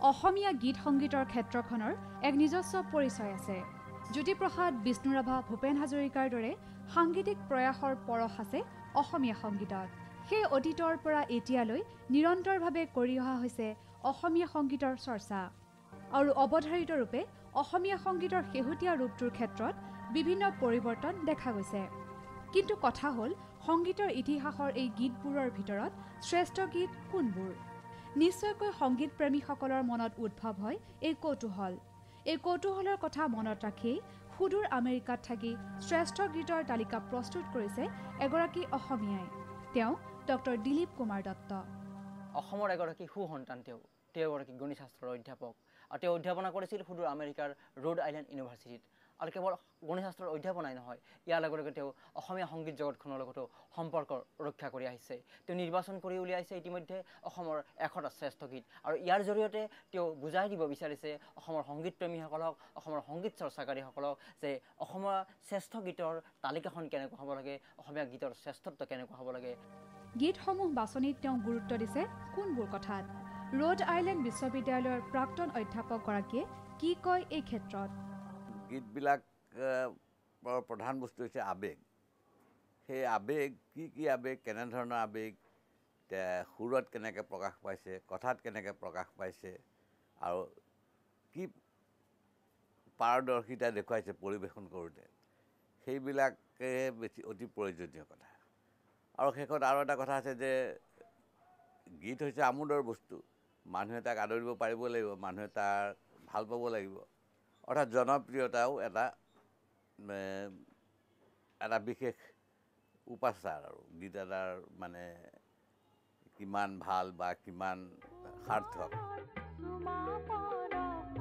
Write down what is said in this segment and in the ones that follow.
অসমীয়া গীত সংগীতৰ ক্ষেত্ৰখনৰ এক নিজস্ব পৰিচয় আছে। জ্যোতিপ্ৰসাদ, বিষ্ণুৰাভা, ভূপেন হাজৰিকাৰ দৰে সাংগীতিক প্ৰয়াসৰ পৰশ আছে অসমীয়া সংগীতত। সেই অতীতৰ পৰা এতিয়ালৈ নিৰন্তৰভাৱে কৰি অহা হৈছে অসমীয়া সংগীতৰ চৰ্চা। আৰু অৱধাৰিত ৰূপে অসমীয়া সংগীতৰ শেহতীয়া ৰূপটোৰ ক্ষেত্ৰত বিভিন্ন পৰিৱৰ্তন দেখা গৈছে। কিন্তু কথা হ'ল, সংগীতৰ ইতিহাসৰ এই গীতবোৰৰ ভিতৰত শ্ৰেষ্ঠ গীত কোনবোৰ? নিশ্চয়কৈ সংগীত প্ৰেমীসকলৰ মনত উদ্ভৱ হয় এই কৌতূহল। এই কৌতূহলৰ কথা মনত ৰাখি সুদূৰ আমেৰিকাত থাকি শ্ৰেষ্ঠ গীতৰ তালিকা প্ৰস্তুত কৰিছে এগৰাকী অসমীয়াই। তেওঁ ডক্টৰ দিলীপ কুমাৰ দত্ত। অসমৰ এগৰাকী সুসন্তান। তেওঁ এগৰাকী গণিত শাস্ত্ৰৰ অধ্যাপক আৰু তেওঁ অধ্যাপনা কৰিছিল সুদূৰ আমেৰিকাৰ ৰোড আইলেণ্ড ইউনিভাৰ্চিটিত। আৰু কেৱল গণিত শাস্ত্ৰৰ অধ্যাপনাই নহয়, ইয়াৰ লগে লগে তেওঁ অসমীয়া সংগীত জগতখনৰ লগতো সম্পৰ্ক ৰক্ষা কৰি আহিছে। তেওঁ নিৰ্বাচন কৰি উলিয়াইছে ইতিমধ্যে অসমৰ 100টা শ্ৰেষ্ঠ গীত, আৰু ইয়াৰ জৰিয়তে তেওঁ বুজাই দিব বিচাৰিছে অসমৰ সংগীত প্ৰেমীসকলক, অসমৰ সংগীত চৰ্চাকাৰীসকলক যে অসমৰ শ্ৰেষ্ঠ গীতৰ তালিকাখন কেনেকুৱা হ'ব লাগে, অসমীয়া গীতৰ শ্ৰেষ্ঠত্ব কেনেকুৱা হ'ব লাগে। গীতসমূহ বাছনিত তেওঁ গুৰুত্ব দিছে কোনবোৰ কথাত? ৰোড আইলেণ্ড বিশ্ববিদ্যালয়ৰ প্ৰাক্তন অধ্যাপকগৰাকীয়ে কি কয় এই ক্ষেত্ৰত? গীতবিলাক প্ৰধান বস্তু হৈছে আৱেগ। সেই আৱেগ কি আৱেগ, কেনেধৰণৰ আৱেগ, সুৰত কেনেকৈ প্ৰকাশ পাইছে, কথাত কেনেকৈ প্ৰকাশ পাইছে, আৰু কি পাৰদৰ্শিতা দেখুৱাইছে পৰিৱেশন কৰোঁতে, সেইবিলাকে অতি প্ৰয়োজনীয় কথা। আৰু শেষত আৰু এটা কথা আছে যে গীত হৈছে আমোদৰ বস্তু। মানুহে তাক আদৰিব পাৰিব লাগিব, মানুহে তাৰ ভাল পাব লাগিব। অৰ্থাৎ জনপ্ৰিয়তাও এটা বিশেষ উপাচাৰ। আৰু গীত এটাৰ মানে কিমান ভাল বা কিমান সাৰ্থক।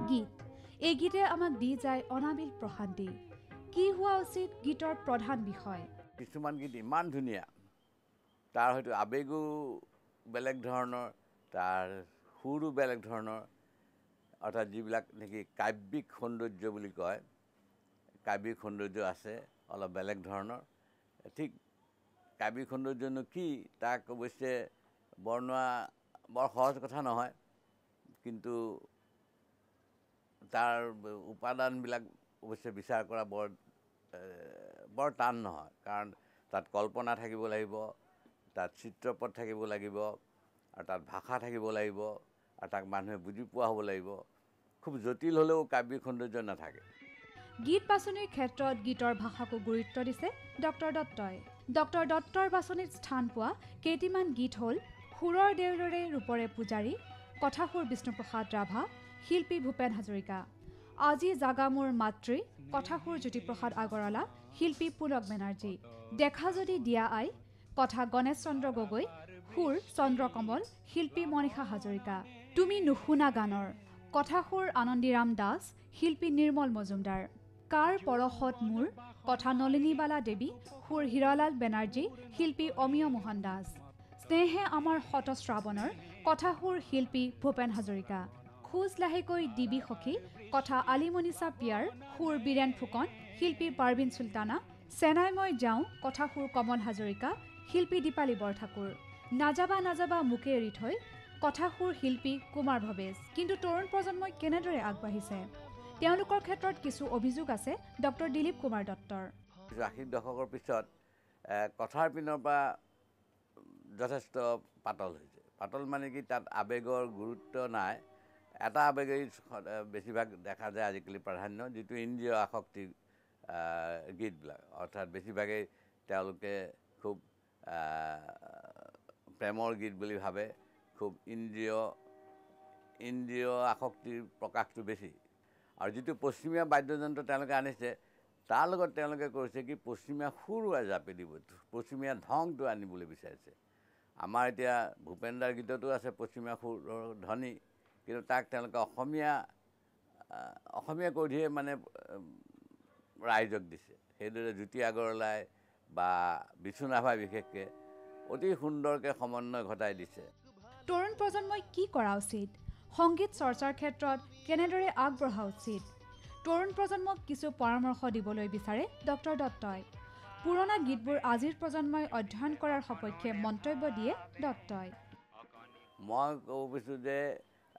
গীত, এই গীতে আমাক দি যায় অনাবিল প্ৰশান্তি। কি হোৱা উচিত গীতৰ প্ৰধান বিষয়? কিছুমান গীত ইমান ধুনীয়া, তাৰ হয়তো আৱেগো বেলেগ ধৰণৰ, তাৰ সুৰো বেলেগ ধৰণৰ। অৰ্থাৎ যিবিলাক নেকি কাব্যিক সৌন্দৰ্য বুলি কয়, কাব্যিক সৌন্দৰ্য আছে অলপ বেলেগ ধৰণৰ। ঠিক কাব্যিক সৌন্দৰ্যনো কি তাক অৱশ্যে বৰ্ণোৱা বৰ সহজ কথা নহয়, কিন্তু তাৰ উপাদানবিলাক অৱশ্যে বিচাৰ কৰা বৰ টান নহয়। কাৰণ তাত কল্পনা থাকিব লাগিব, তাত চিত্ৰপট থাকিব লাগিব, আৰু তাত ভাষা থাকিব লাগিব, আৰু তাক মানুহে বুজি পোৱা হ'ব লাগিব। খুব জটিল হ'লেও কাব্যিক সৌন্দৰ্য নাথাকে। গীত বাছনিৰ ক্ষেত্ৰত গীতৰ ভাষাকো গুৰুত্ব দিছে ডক্টৰ দত্তই। ডক্টৰ দত্তৰ বাছনিত স্থান পোৱা কেইটিমান গীত হ'ল সুৰৰ দেউলৰে ৰূপৰে পূজাৰী, কথাসুৰ বিষ্ণুপ্ৰসাদ ৰাভা, শিল্পী ভূপেন হাজৰিকা। আজি জাগা মোৰ মাতৃ, কথাসুৰ জ্যোতিপ্ৰসাদ আগৰৱালা, শিল্পী পুলক বেনাৰ্জী। দেখা যদি দিয়া আই, কথা গণেশ চন্দ্ৰ গগৈ, সুৰ চন্দ্ৰকমল, শিল্পী মনীষা হাজৰিকা। তুমি নুশুনা গানৰ, কথাসুৰ আনন্দীৰাম দাস, শিল্পী নিৰ্মল মজুমদাৰ। কাৰ পৰশত মোৰ, কথা নলিনীবালা দেৱী, সুৰ হীৰালাল বেনাৰ্জী, শিল্পী অমিয় মোহন দাস। স্নেহে আমাৰ শতশ্ৰাৱণৰ, কথাসুৰ শিল্পী ভূপেন হাজৰিকা। খোজ লাহেকৈ দিবি সখী, কথা আলিমনিচা পিয়াৰ, সুৰ বীৰেন ফুকন, শিল্পী পাৰভিন চুলতানা। চেনাই মই যাওঁ, কথাসুৰ কমল হাজৰিকা, শিল্পী দীপালী বৰঠাকুৰ। নাযাবা নাযাবা মোকে এৰি থৈ, কথাসুৰ শিল্পী কুমাৰ ভৱেশ। কিন্তু তৰুণ প্ৰজন্মই কেনেদৰে আগবাঢ়িছে? তেওঁলোকৰ ক্ষেত্ৰত কিছু অভিযোগ আছে ডক্টৰ দিলীপ কুমাৰ দত্তৰ। 80ৰ দশকৰ পিছত কথাৰ পিনৰ পৰা যথেষ্ট পাতল হৈছে। পাতল মানে কি, তাত আৱেগৰ গুৰুত্ব নাই। এটা আৱেগেই বেছিভাগ দেখা যায় আজিকালি প্ৰাধান্য, যিটো ইন্দ্ৰিয় আসক্তিৰ গীতবিলাক। অৰ্থাৎ বেছিভাগেই তেওঁলোকে খুব প্ৰেমৰ গীত বুলি ভাবে, খুব ইন্দ্ৰিয় আসক্তিৰ প্ৰকাশটো বেছি। আৰু যিটো পশ্চিমীয়া বাদ্যযন্ত্ৰ তেওঁলোকে আনিছে, তাৰ লগত তেওঁলোকে কৰিছে কি, পশ্চিমীয়া সুৰো জাপি দিব, পশ্চিমীয়া ধংটো আনিবলৈ বিচাৰিছে। আমাৰ এতিয়া ভূপেন দাৰ গীততো আছে পশ্চিমীয়া সুৰৰ ধ্বনি, কিন্তু তাক তেওঁলোকে অসমীয়া কৰিহে মানে ৰাইজক দিছে। সেইদৰে জ্যোতি আগৰৱালাই বা বিষ্ণুৰাভাই বিশেষকৈ অতি সুন্দৰকৈ সমন্বয় ঘটাই দিছে। তৰুণ প্ৰজন্মই কি কৰা উচিত? সংগীত চৰ্চাৰ ক্ষেত্ৰত কেনেদৰে আগবঢ়া উচিত? তৰুণ প্ৰজন্মক কিছু পৰামৰ্শ দিবলৈ বিচাৰে ডক্টৰ দত্তই। পুৰণা গীতবোৰ আজিৰ প্ৰজন্মই অধ্যয়ন কৰাৰ সপক্ষে মন্তব্য দিয়ে দত্তই। মই ক'ব বিচাৰোঁ যে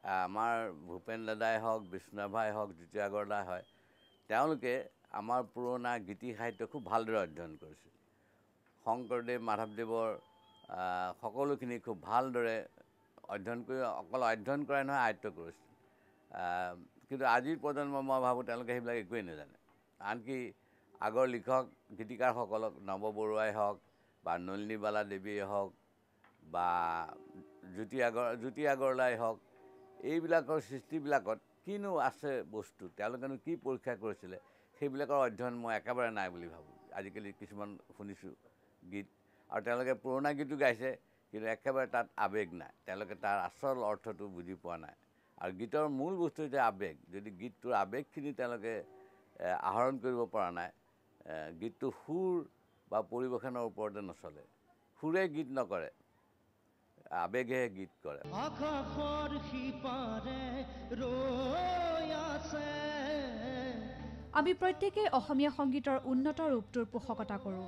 আমাৰ ভূপেন দাদাই হওক, বিষ্ণুৰাভাই হওক, জ্যোতি আগৰৱালাই হয়, তেওঁলোকে আমাৰ পুৰণা গীতি সাহিত্য খুব ভালদৰে অধ্যয়ন কৰিছিল। শংকৰদেৱ, মাধৱদেৱৰ সকলোখিনি খুব ভালদৰে অধ্যয়ন কৰি, অকল অধ্যয়ন কৰাই নহয়, আয়ত্ব কৰিছিল। কিন্তু আজিৰ প্ৰজন্ম মই ভাবোঁ তেওঁলোকে সেইবিলাক একোৱেই নাজানে। আনকি আগৰ লিখক গীতিকাৰসকলক, নৱ বৰুৱাই হওক বা নলিনীবালা দেৱীয়ে হওক বা জ্যোতি আগৰৱালাই হওক, এইবিলাকৰ সৃষ্টিবিলাকত কিনো আছে বস্তু, তেওঁলোকেনো কি পৰীক্ষা কৰিছিলে, সেইবিলাকৰ অধ্যয়ন মই একেবাৰে নাই বুলি ভাবোঁ। আজিকালি কিছুমান শুনিছোঁ গীত, আৰু তেওঁলোকে পুৰণা গীতো গাইছে, কিন্তু একেবাৰে তাত আৱেগ নাই, তেওঁলোকে তাৰ আচল অৰ্থটো বুজি পোৱা নাই। আৰু গীতৰ মূল বস্তু হৈছে আৱেগ। যদি গীতটোৰ আৱেগখিনি তেওঁলোকে আহৰণ কৰিব পৰা নাই, গীতটো সুৰ বা পৰিৱেশনৰ ওপৰতে নচলে। সুৰে গীত নকৰে, আৱেগেহে গীত কৰে। আমি প্ৰত্যেকেই অসমীয়া সংগীতৰ উন্নত ৰূপটোৰ পোষকতা কৰোঁ।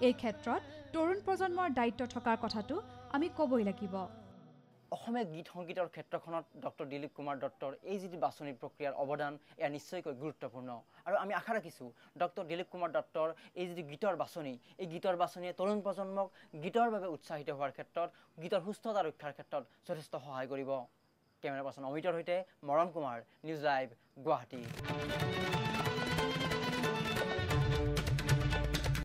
এই ক্ষেত্ৰত তৰুণ প্ৰজন্মৰ দায়িত্ব থকাৰ কথাটো আমি ক'বই লাগিব। অসমীয়া গীত সংগীতৰ ক্ষেত্ৰখনত ডক্টৰ দিলীপ কুমাৰ দত্তৰ এই যিটো বাছনি প্ৰক্ৰিয়াৰ অৱদান, এয়া নিশ্চয়কৈ গুৰুত্বপূৰ্ণ। আৰু আমি আশা ৰাখিছোঁ ডক্টৰ দিলীপ কুমাৰ দত্তৰ এই যিটো গীতৰ বাছনি, এই গীতৰ বাছনিয়ে তৰুণ প্ৰজন্মক গীতৰ বাবে উৎসাহিত হোৱাৰ ক্ষেত্ৰত, গীতৰ সুস্থতা ৰক্ষাৰ ক্ষেত্ৰত যথেষ্ট সহায় কৰিব। কেমেৰা পাৰ্চন অমিতৰ সৈতে মৰণ কুমাৰ, নিউজ লাইভ, গুৱাহাটী।